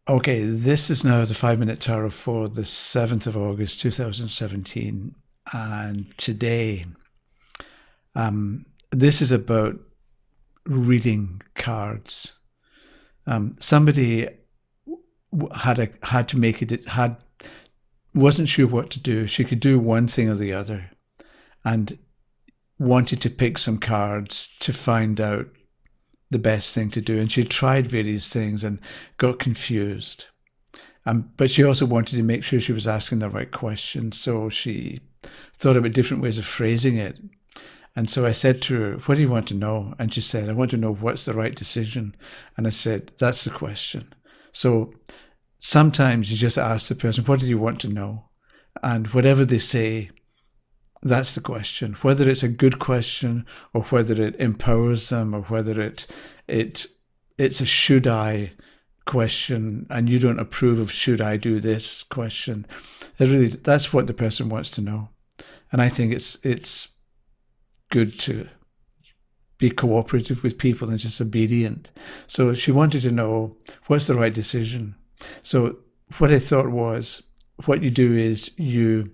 Okay, this is now the 5 Minute Tarot for the 7th of August 2017. And today, this is about reading cards. Somebody had to make it, wasn't sure what to do. She could do one thing or the other and wanted to pick some cards to find out the best thing to do. And she tried various things and got confused. But she also wanted to make sure she was asking the right questions. So she thought about different ways of phrasing it. And so I said to her, what do you want to know? And she said, I want to know what's the right decision. And I said, that's the question. So sometimes you just ask the person, what do you want to know? And whatever they say, that's the question. Whether it's a good question or whether it empowers them or whether it's a should I question and you don't approve of should I do this question. That's what the person wants to know. And I think it's good to be cooperative with people and just obedient. So she wanted to know what's the right decision. So what I thought was, what you do is you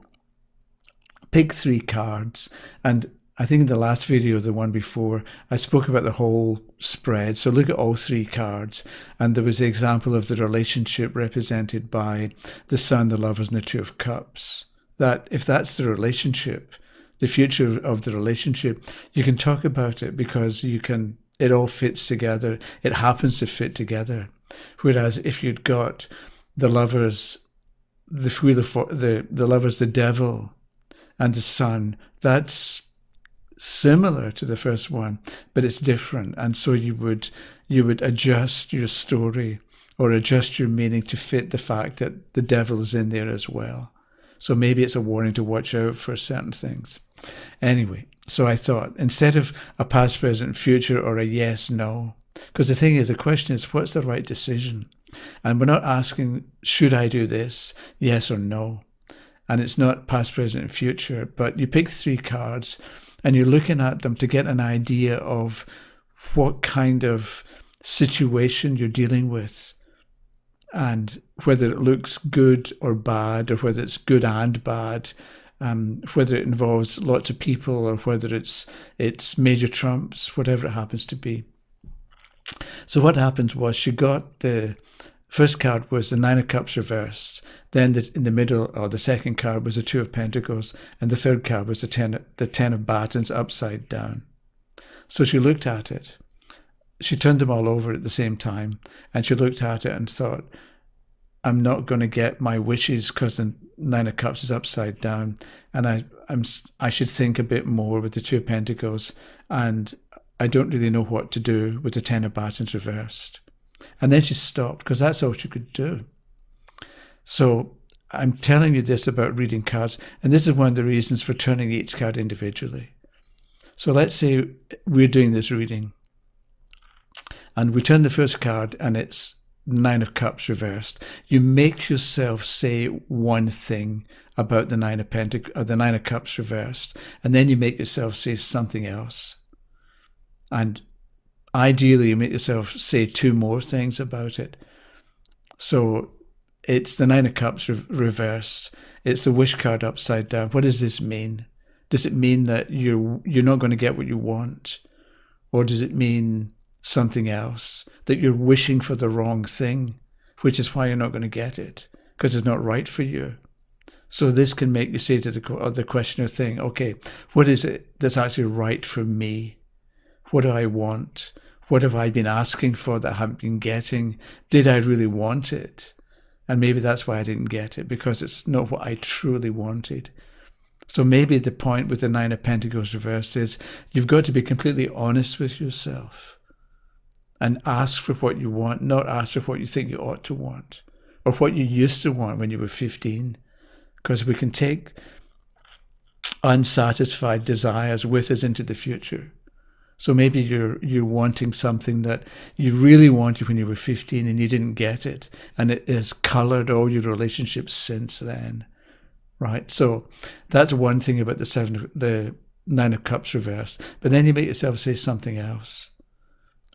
pick 3 cards, and I think in the last video, the one before, I spoke about the whole spread. So look at all 3 cards, and there was the example of the relationship represented by the Sun, the Lovers, and the Two of Cups. That if that's the relationship, the future of the relationship, you can talk about it because it all fits together. It happens to fit together. Whereas if you'd got the Lovers, the Lovers, the Devil, and the Sun, that's similar to the first one, but it's different. And so you would adjust your story or adjust your meaning to fit the fact that the devil is in there as well. So maybe it's a warning to watch out for certain things. Anyway, so I thought, instead of a past, present, future, or a yes, no, because the thing is, the question is, what's the right decision? And we're not asking, should I do this, yes or no? And it's not past, present, and future, but you pick 3 cards and you're looking at them to get an idea of what kind of situation you're dealing with and whether it looks good or bad, or whether it's good and bad, whether it involves lots of people or whether it's major trumps, whatever it happens to be. So what happened was she got the first card was the 9 of Cups reversed. Then in the middle, or the second card, was the 2 of Pentacles. And the third card was the 10 of Batons upside down. So she looked at it. She turned them all over at the same time. And she looked at it and thought, I'm not going to get my wishes because the 9 of Cups is upside down. And I should think a bit more with the 2 of Pentacles. And I don't really know what to do with the 10 of Batons reversed. And then she stopped because that's all she could do. So I'm telling you this about reading cards, and this is one of the reasons for turning each card individually. So let's say we're doing this reading, and we turn the first card, and it's 9 of Cups reversed. You make yourself say one thing about the 9 of Pentacles, or the 9 of Cups reversed, and then you make yourself say something else. And ideally, you make yourself say 2 more things about it. So it's the 9 of Cups reversed. It's the wish card upside down. What does this mean? Does it mean that you're not going to get what you want? Or does it mean something else? That you're wishing for the wrong thing, which is why you're not going to get it, because it's not right for you. So this can make you say to the questioner thing, okay, what is it that's actually right for me? What do I want? What have I been asking for that I haven't been getting? Did I really want it? And maybe that's why I didn't get it, because it's not what I truly wanted. So maybe the point with the 9 of Pentacles reversed is you've got to be completely honest with yourself and ask for what you want, not ask for what you think you ought to want or what you used to want when you were 15. Because we can take unsatisfied desires with us into the future. So maybe you're wanting something that you really wanted when you were 15 and you didn't get it, and it has colored all your relationships since then, right? So that's one thing about the 9 of Cups reversed. But then you make yourself say something else,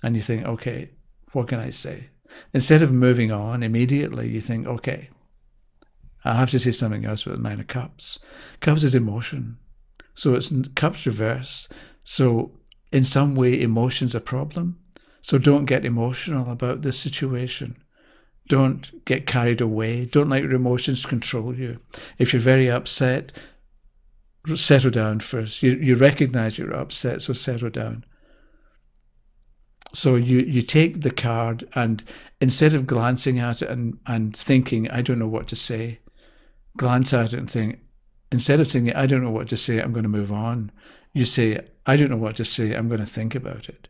and you think, okay, what can I say? Instead of moving on immediately, you think, okay, I have to say something else about the Nine of Cups. Cups is emotion. So it's Cups reverse. So in some way, emotion's a problem. So don't get emotional about this situation. Don't get carried away. Don't let your emotions control you. If you're very upset, settle down first. You recognize you're upset, so settle down. So you take the card, and instead of glancing at it and thinking, I don't know what to say, glance at it and think, instead of thinking, I don't know what to say, I'm going to move on. You say, I don't know what to say, I'm going to think about it.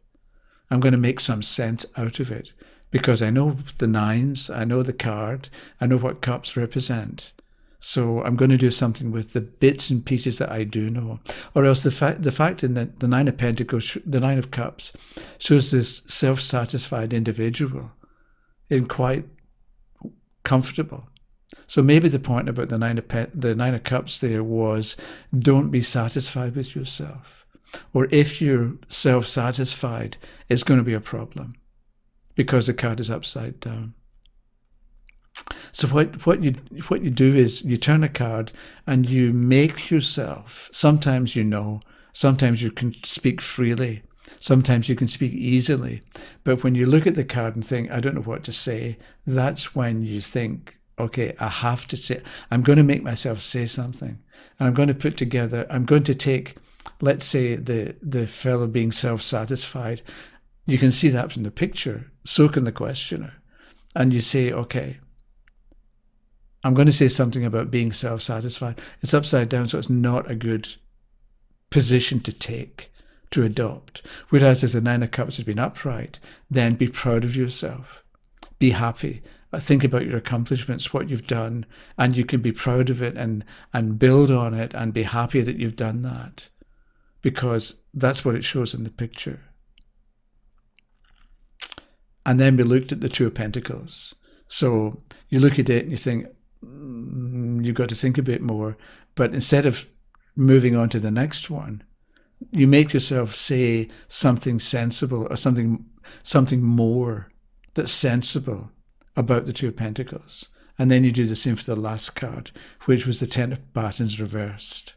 I'm going to make some sense out of it. Because I know the nines, I know the card, I know what cups represent. So I'm going to do something with the bits and pieces that I do know. Or else the fact in the Nine of Pentacles, the Nine of Cups, shows this self-satisfied individual and quite comfortable. So maybe the point about the Nine of Cups there was, don't be satisfied with yourself. Or if you're self-satisfied, it's going to be a problem, because the card is upside down. So what you do is you turn a card and you make yourself, sometimes you know, sometimes you can speak freely, sometimes you can speak easily. But when you look at the card and think, I don't know what to say, that's when you think, okay, I have to say, I'm going to make myself say something. And I'm going to put together, I'm going to take, let's say the fellow being self-satisfied. You can see that from the picture, so can the questioner. And you say, okay, I'm going to say something about being self-satisfied. It's upside down, so it's not a good position to take, to adopt. Whereas if the Nine of Cups has been upright, then be proud of yourself. Be happy. Think about your accomplishments, what you've done, and you can be proud of it and build on it and be happy that you've done that, because that's what it shows in the picture. And then we looked at the Two of Pentacles. So you look at it and you think, you've got to think a bit more. But instead of moving on to the next one, you make yourself say something sensible or something more that's sensible about the Two of Pentacles. And then you do the same for the last card, which was the Ten of Batons reversed.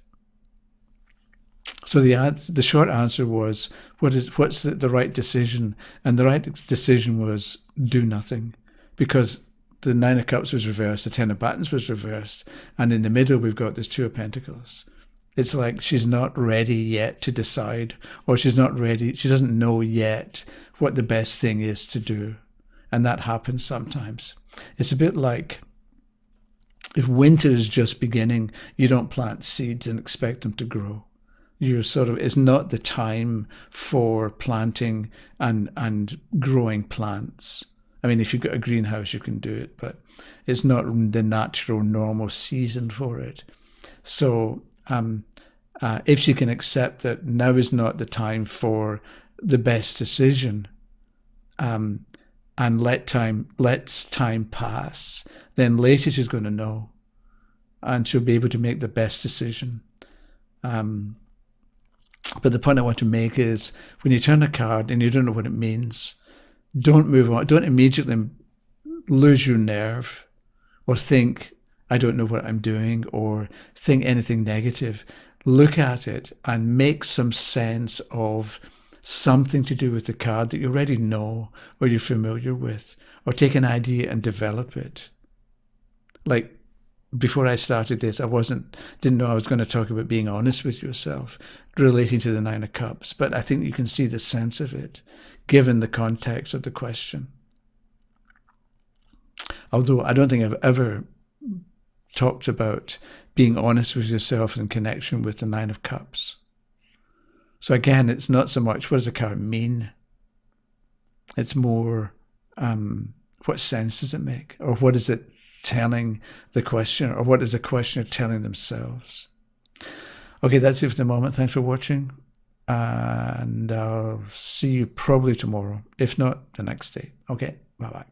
So the short answer was, what's the right decision? And the right decision was do nothing, because the Nine of Cups was reversed, the Ten of Batons was reversed, and in the middle we've got this Two of Pentacles. It's like she's not ready yet to decide, or she's not ready, she doesn't know yet what the best thing is to do. And that happens sometimes. It's a bit like if winter is just beginning, you don't plant seeds and expect them to grow. It's not the time for planting and growing plants. I mean, if you've got a greenhouse, you can do it, but it's not the natural, normal season for it. So if she can accept that now is not the time for the best decision, and lets time pass, then later she's going to know, and she'll be able to make the best decision. But the point I want to make is, when you turn a card and you don't know what it means, don't move on. Don't immediately lose your nerve or think, I don't know what I'm doing, or think anything negative. Look at it and make some sense of something to do with the card that you already know or you're familiar with, or take an idea and develop it. Like, before I started this, didn't know I was going to talk about being honest with yourself, relating to the Nine of Cups, but I think you can see the sense of it, given the context of the question. Although I don't think I've ever talked about being honest with yourself in connection with the Nine of Cups. So again, it's not so much, what does the card mean? It's more, what sense does it make? Or what is it telling the questioner, or what is the questioner telling themselves? Okay, that's it for the moment. Thanks for watching, and I'll see you probably tomorrow, if not the next day. Okay, bye-bye.